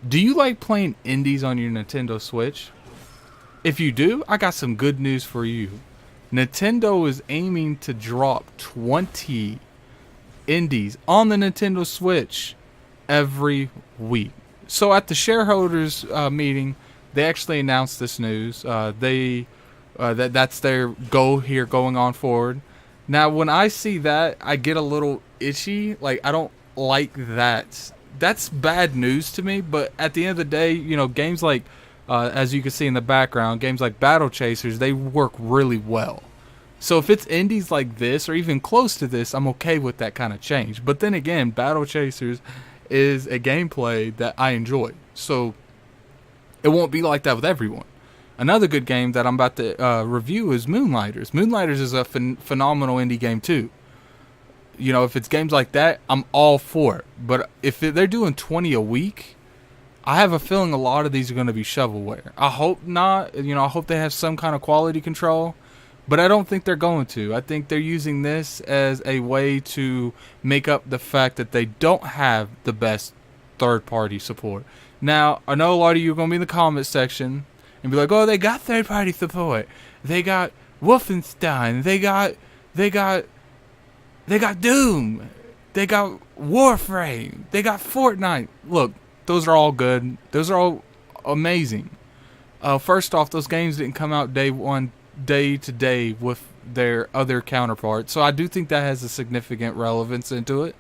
Do you like playing indies on your Nintendo Switch? If you do, I got some good news for you. Nintendo is aiming to drop 20 indies on the Nintendo Switch every week. So at the shareholders meeting, they actually announced this news. That's their goal here going on forward. Now, when I see that, I get a little itchy. Like, I don't like that. That's bad news to me. But at the end of the day, games like, as you can see in the background, games like Battle Chasers, they work really well. So if it's indies like this or even close to this, I'm okay with that kind of change. But then again, Battle Chasers is a gameplay that I enjoy. So it won't be like that with everyone. Another good game that I'm about to review is Moonlighters. Moonlighters is a phenomenal indie game too. If it's games like that, I'm all for it. But if they're doing 20 a week, I have a feeling a lot of these are going to be shovelware. I hope not. I hope they have some kind of quality control. But I don't think they're going to. I think they're using this as a way to make up the fact that they don't have the best third-party support. Now, I know a lot of you are going to be in the comment section and be like, "Oh, they got third-party support. They got Wolfenstein. They got Doom. They got Warframe. They got Fortnite." Look, those are all good. Those are all amazing. First off, those games didn't come out day to day with their other counterparts. So I do think that has a significant relevance into it.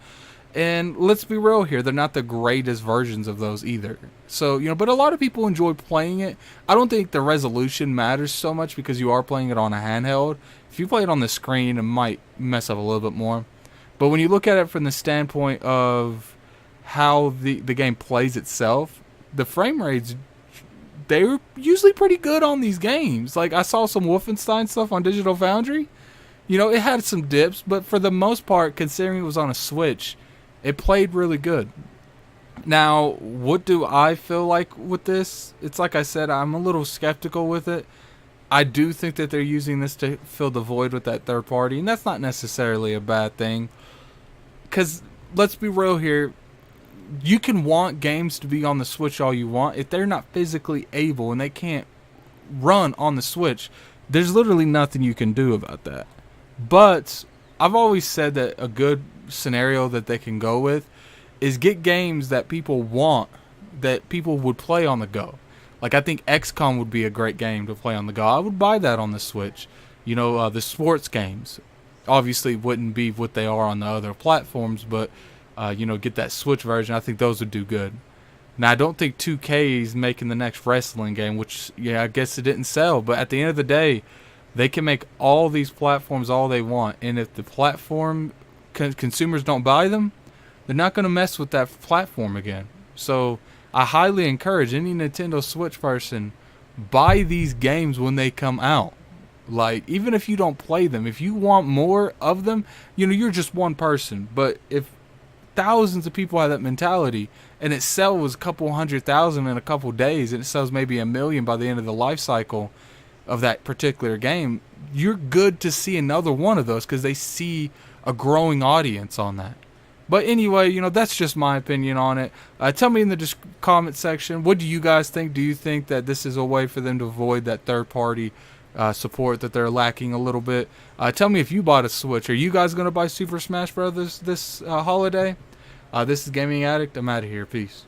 And let's be real here, they're not the greatest versions of those either. So, but a lot of people enjoy playing it. I don't think the resolution matters so much because you are playing it on a handheld. If you play it on the screen, it might mess up a little bit more. But when you look at it from the standpoint of how the game plays itself, the frame rates, they're usually pretty good on these games. Like, I saw some Wolfenstein stuff on Digital Foundry. It had some dips, but for the most part, considering it was on a Switch, it played really good. Now, what do I feel like with this? It's like I said, I'm a little skeptical with it. I do think that they're using this to fill the void with that third party, and that's not necessarily a bad thing. Because, let's be real here, you can want games to be on the Switch all you want. If they're not physically able and they can't run on the Switch, there's literally nothing you can do about that. But I've always said that a good scenario that they can go with is get games that people want, that people would play on the go. Like, I think XCOM would be a great game to play on the go. I would buy that on the Switch. The sports games obviously wouldn't be what they are on the other platforms, but get that Switch version. I think those would do good. Now, I don't think 2K is making the next wrestling game, which, I guess it didn't sell. But at the end of the day, they can make all these platforms all they want. And if the platform consumers don't buy them, they're not going to mess with that platform again. So I highly encourage any Nintendo Switch person, buy these games when they come out. Like, even if you don't play them, if you want more of them, you're just one person. But if thousands of people have that mentality and it sells a couple 100,000 in a couple days and it sells maybe 1 million by the end of the life cycle of that particular game, you're good to see another one of those because they see a growing audience on that. But anyway, that's just my opinion on it. Tell me in the comment section, what do you guys think? Do you think that this is a way for them to avoid that third party support that they're lacking a little bit? Tell me if you bought a Switch. Are you guys going to buy Super Smash Brothers this holiday? This is Gaming Addict. I'm out of here. Peace.